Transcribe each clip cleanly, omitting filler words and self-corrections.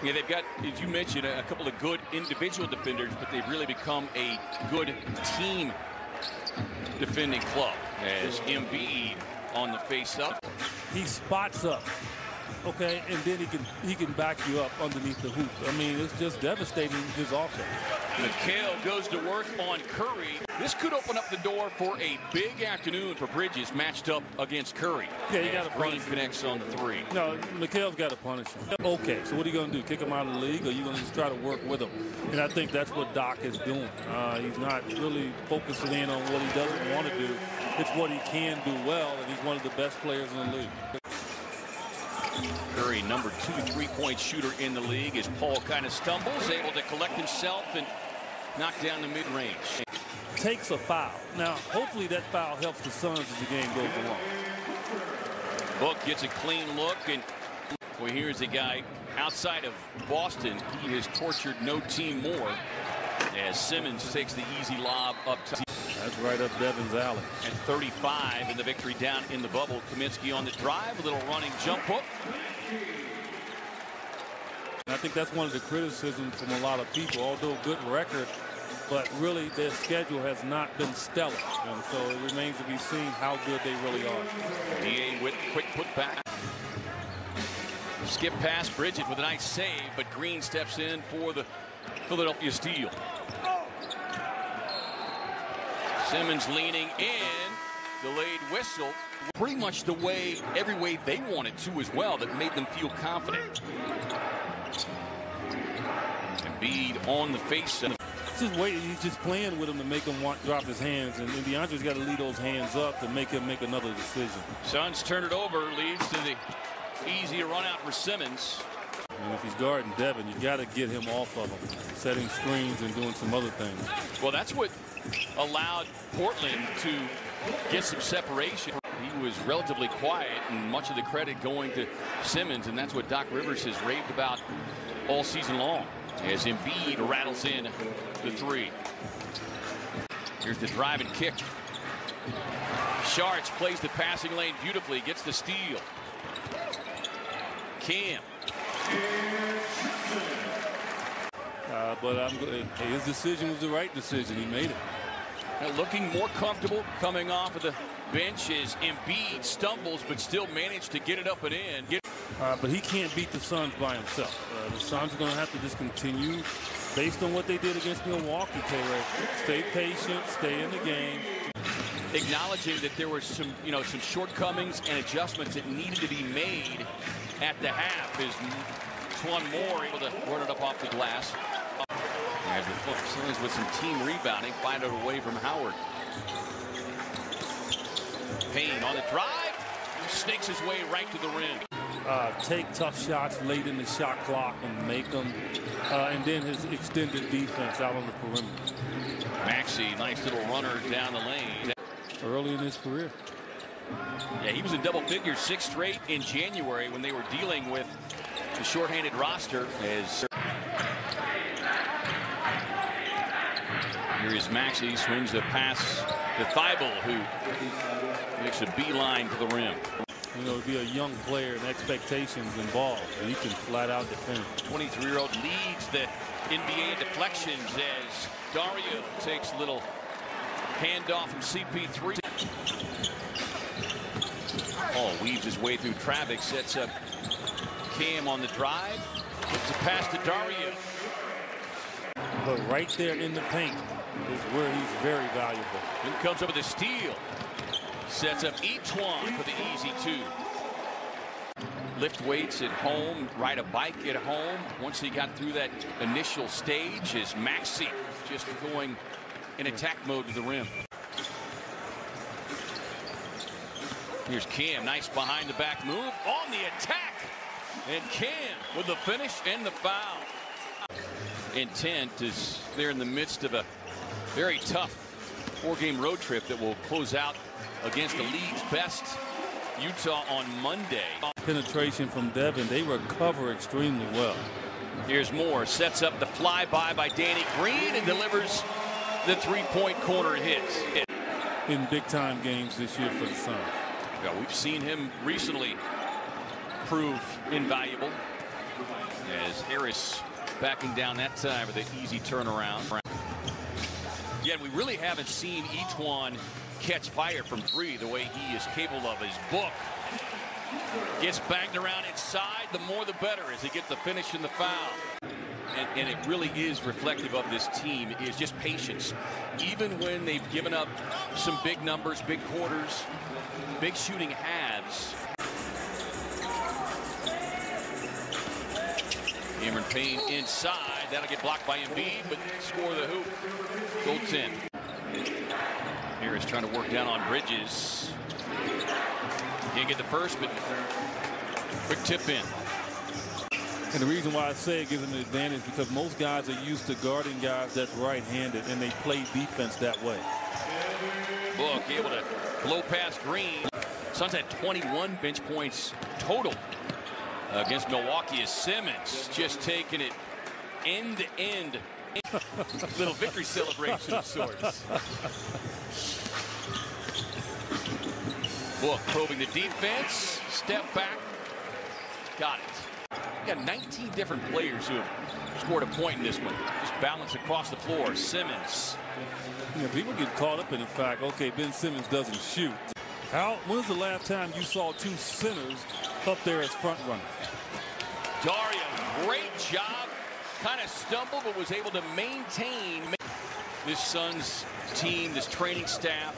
Yeah, they've got, as you mentioned, a couple of good individual defenders, but they've really become a good team defending club. As Embiid on the face-up. He spots up, okay, and then he can back you up underneath the hoop. I mean, it's just devastating, his offense. McHale goes to work on Curry. This could open up the door for a big afternoon for Bridges matched up against Curry. Yeah, you got to Green connects on the three. No, McHale's got to punish him. Okay, so what are you going to do? Kick him out of the league, or are you going to just try to work with him? And I think that's what Doc is doing. He's not really focusing in on what he doesn't want to do. It's what he can do well, and he's one of the best players in the league. Curry, number 2 3-point shooter in the league, as Paul kind of stumbles, able to collect himself and knock down the mid-range. Takes a foul. Now, hopefully that foul helps the Suns as the game goes along. Book gets a clean look, and well, here's a guy outside of Boston. He has tortured no team more as Simmons takes the easy lob up top. That's right up Devin's alley. And 35 in the victory down in the bubble. Kaminsky on the drive, a little running jump hook. I think that's one of the criticisms from a lot of people, although a good record, but really their schedule has not been stellar. And so it remains to be seen how good they really are. DA with quick putback. Skip past Bridget with a nice save, but Green steps in for the Philadelphia steal. Simmons leaning in, delayed whistle. Pretty much the way, every way they wanted to as well, that made them feel confident. Embiid on the face. Just waiting, he's just playing with him to make him drop his hands, and DeAndre's got to lead those hands up to make him make another decision. Suns turn it over, leads to the easy run out for Simmons. And if he's guarding Devin, you got to get him off of him, setting screens and doing some other things. Well, that's what allowed Portland to get some separation. He was relatively quiet, and much of the credit going to Simmons, and that's what Doc Rivers has raved about all season long, as Embiid rattles in the three. Here's the drive and kick. Sharks plays the passing lane beautifully, gets the steal. Cam. But his decision was the right decision. He made it. Now looking more comfortable coming off of the bench as Embiid stumbles, but still managed to get it up and in. But he can't beat the Suns by himself. The Suns are going to have to just continue based on what they did against Milwaukee. Stay patient, stay in the game. Acknowledging that there were some shortcomings and adjustments that needed to be made at the half, is Twan Moore able to run it up off the glass. As the Suns with some team rebounding, find it away from Howard. Payne on the drive, snakes his way right to the rim. Take tough shots late in the shot clock and make them, and then his extended defense out on the perimeter. Maxey, nice little runner down the lane. Early in his career. Yeah, he was in double figures 6 straight in January when they were dealing with the shorthanded roster. Here is Maxey, swings the pass to Thibault, who makes a beeline to the rim. You know, to be a young player and expectations involved, and he can flat out defend. 23-year-old leads the NBA in deflections as Dario takes a little handoff from CP3. Paul weaves his way through traffic, sets up Cam on the drive, puts a pass to Dario. But right there in the paint is where he's very valuable. Then comes up with a steal. Sets up Etwan for the easy 2. Lift weights at home, ride a bike at home. Once he got through that initial stage, is Maxey just going in attack mode to the rim. Here's Cam, nice behind the back move on the attack. And Cam with the finish and the foul. Intent is there in the midst of a very tough 4-game road trip that will close out against the league's best Utah on Monday. Penetration from Devin, they recover extremely well. Here's Moore, sets up the flyby by Danny Green and delivers the 3-point corner hit. In big-time games this year for the Suns. Yeah, we've seen him recently prove invaluable. As Harris backing down that time with an easy turnaround. Yeah, we really haven't seen each one catch fire from three the way he is capable of. His book gets banged around inside. The more the better as he gets the finish and the foul. And it really is reflective of this team, is just patience. Even when they've given up some big numbers, big quarters, big shooting halves. Cameron Payne inside. That'll get blocked by Embiid, but score the hoop. Goal 10. Harris trying to work down on Bridges. Can't get the first, but quick tip in. And the reason why I say it gives them an advantage because most guys are used to guarding guys that's right-handed, and they play defense that way. Book able to blow past Green. Suns had 21 bench points total against Milwaukee as Simmons just taking it end to end. Little victory celebration of sorts. Book probing the defense. Step back. Got it. We got 19 different players who have scored a point in this one. Just balance across the floor. Simmons. Yeah, people get caught up in the fact, okay, Ben Simmons doesn't shoot. When's the last time you saw two centers up there as front runners? Dario, great job. Kind of stumbled, but was able to maintain this Suns team, this training staff.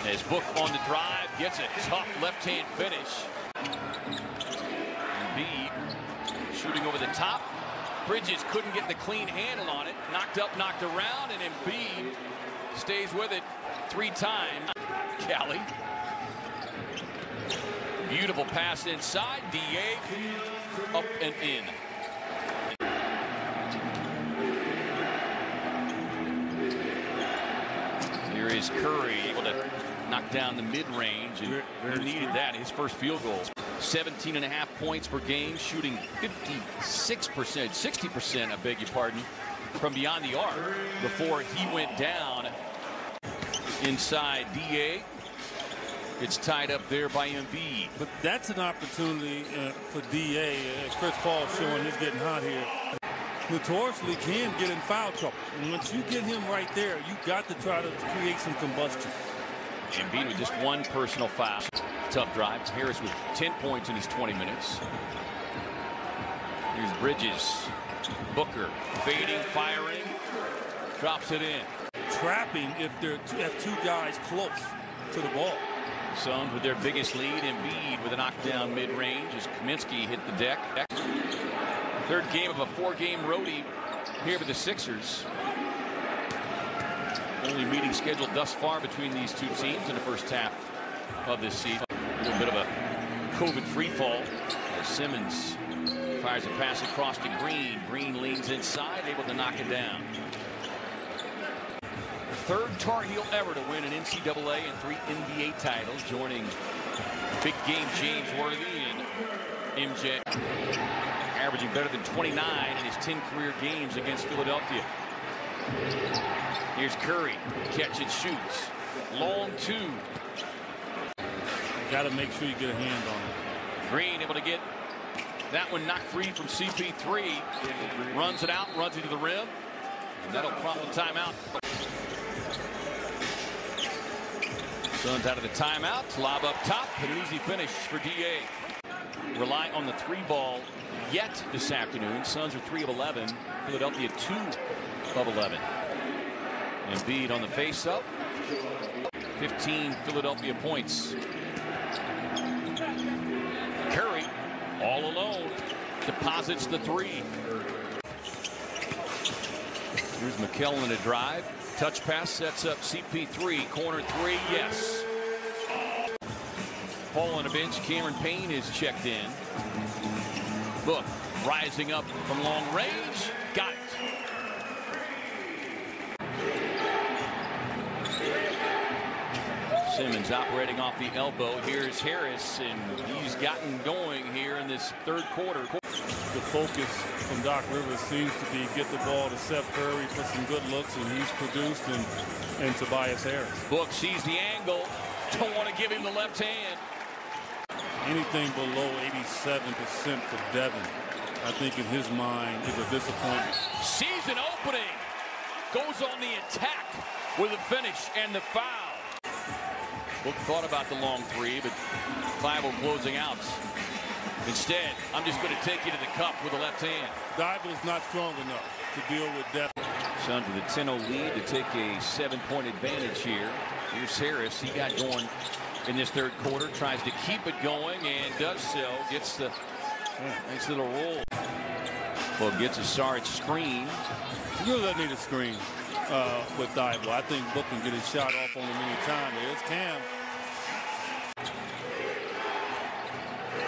As Book on the drive, gets a tough left-hand finish. Embiid shooting over the top. Bridges couldn't get the clean handle on it. Knocked up, knocked around, and Embiid stays with it 3 times. Cali. Beautiful pass inside. DA up and in. Here is Curry able to knock down the mid-range, and he needed that. His first field goal. 17.5 points per game, shooting 56%, 60%, I beg your pardon, from beyond the arc before he went down inside. DA. It's tied up there by Embiid. But that's an opportunity for DA. Chris Paul showing he's getting hot here. Notoriously can get in foul trouble. And once you get him right there, you got to try to create some combustion. Embiid with just 1 personal foul. Tough drive. Harris with 10 points in his 20 minutes. Here's Bridges. Booker fading, firing, drops it in. Trapping if they're two guys close to the ball. Suns with their biggest lead. Embiid with a knockdown mid-range as Kaminsky hit the deck. Third game of a 4-game roadie here for the Sixers. Only meeting scheduled thus far between these two teams in the first half of this season. A little bit of a COVID free fall as Simmons fires a pass across to Green. Green leans inside, able to knock it down. Third Tar Heel ever to win an NCAA and 3 NBA titles, joining big game James Worthy and MJ. Averaging better than 29 in his 10 career games against Philadelphia. Here's Curry, catch and shoots. Long 2. Got to make sure you get a hand on it. Green able to get that one knocked free from CP3. Runs it out, runs into the rim. And that'll prompt a timeout. Suns out of the timeout. Lob up top. And an easy finish for DA. Rely on the 3-ball yet this afternoon. Suns are 3 of 11. Philadelphia 2 of 11. Embiid on the face-up. 15 Philadelphia points. Curry all alone deposits the 3. Here's McKellen in a drive. Touch pass sets up CP3. Corner 3, yes. Paul on the bench. Cameron Payne is checked in. Book rising up from long range. Got it. Simmons operating off the elbow. Here's Harris, and he's gotten going here in this third quarter. The focus from Doc Rivers seems to be get the ball to Seth Curry for some good looks, and he's produced, and Tobias Harris. Book sees the angle. Don't want to give him the left hand. Anything below 87% for Devin. I think in his mind is a disappointment. Season opening. Goes on the attack with a finish and the foul. Book thought about the long three, but Thibault closing out. Instead, I'm just going to take you to the cup with the left hand. Thibault's not strong enough to deal with depth. Suns with a 10-0 lead to take a 7-point advantage here. Here's Harris. He got going in this third quarter. Tries to keep it going and does so. Gets the nice little roll. Well, gets a Sarge screen. He really doesn't need a screen with Thibault. I think Book can get his shot off on him anytime. There's Cam.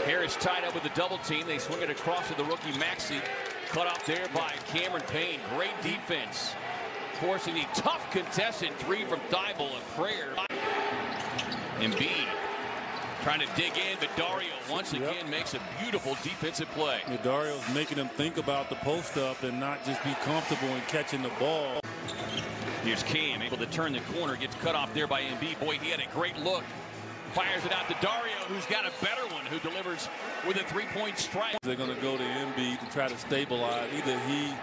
Harris tied up with the double team. They swing it across to the rookie Maxey. Cut off there by Cameron Payne. Great defense. Forcing the tough contested three from Thibault and Prayer. Embiid trying to dig in, but Dario once again makes a beautiful defensive play. Yeah, Dario's making him think about the post up and not just be comfortable in catching the ball. Here's Cam able to turn the corner. Gets cut off there by Embiid. Boy, he had a great look. Fires it out to Dario, who's got a better one, who delivers with a three-point strike. They're going to go to Embiid to try to stabilize. Either he,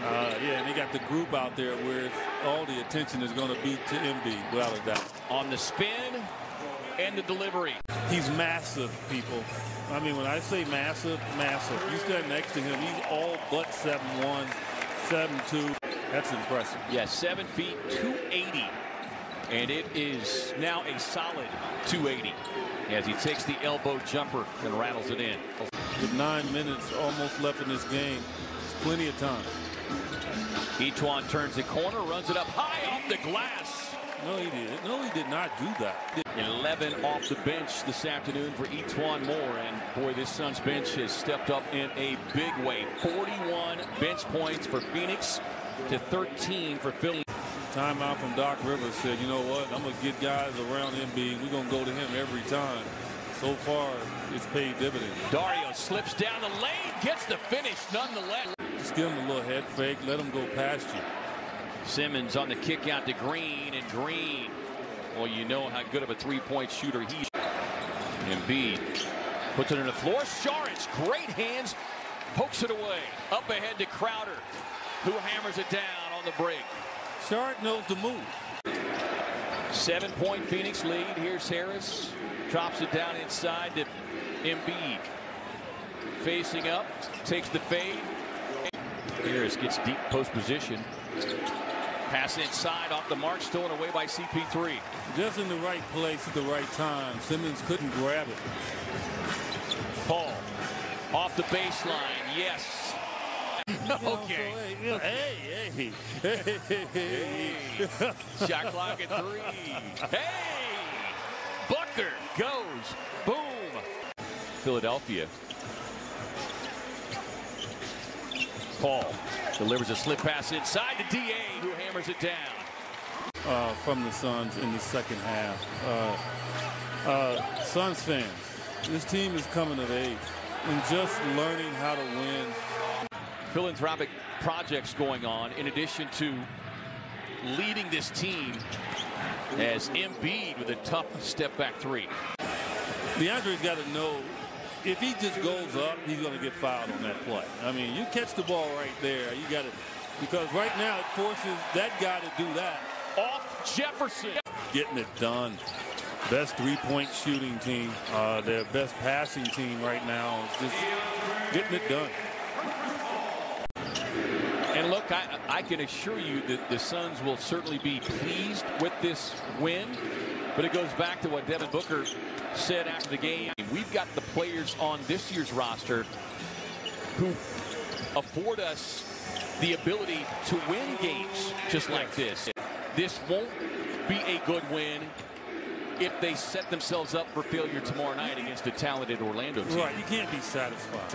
and they got the group out there where all the attention is going to be to Embiid, without a doubt. On the spin and the delivery. He's massive, people. I mean, when I say massive, massive. You stand next to him, he's all but 7'1", 7'2". That's impressive. Yeah, 7 feet, 280. And it is now a solid 280 as he takes the elbow jumper and rattles it in. With 9 minutes almost left in this game, plenty of time. Etuan turns the corner, runs it up high off the glass. No, he did. No, he did not do that. 11 off the bench this afternoon for Etuan Moore. And boy, this Suns bench has stepped up in a big way. 41 bench points for Phoenix to 13 for Philly. Timeout from Doc Rivers said, you know what, I'm going to get guys around Embiid. We're going to go to him every time. So far, it's paid dividends. Dario slips down the lane, gets the finish nonetheless. Just give him a little head fake, let him go past you. Simmons on the kick out to Green, and Green, well, you know how good of a three-point shooter he is. Embiid puts it on the floor. Saric, great hands, pokes it away. Up ahead to Crowder, who hammers it down on the break. Saric knows the move. 7-point Phoenix lead. Here's Harris. Drops it down inside to Embiid. Facing up. Takes the fade. Harris gets deep post position. Pass inside off the mark. Stolen away by CP3. Just in the right place at the right time. Simmons couldn't grab it. Paul off the baseline. Yes. Okay. Hey. Shot clock at 3. Hey! Bucker goes. Boom. Philadelphia. Paul delivers a slip pass inside to DA, who hammers it down. From the Suns in the second half. Suns fans, this team is coming of age and just learning how to win. Philanthropic projects going on in addition to leading this team as Embiid with a tough step back three. DeAndre's got to know if he just goes up, he's going to get fouled on that play. I mean, you catch the ball right there. You got to, because right now it forces that guy to do that. Off Jefferson. Getting it done. Best three-point shooting team. Their best passing team right now is just getting it done. And look, I can assure you that the Suns will certainly be pleased with this win. But it goes back to what Devin Booker said after the game. We've got the players on this year's roster who afford us the ability to win games just like this. This won't be a good win if they set themselves up for failure tomorrow night against a talented Orlando team. Right, you can't be satisfied.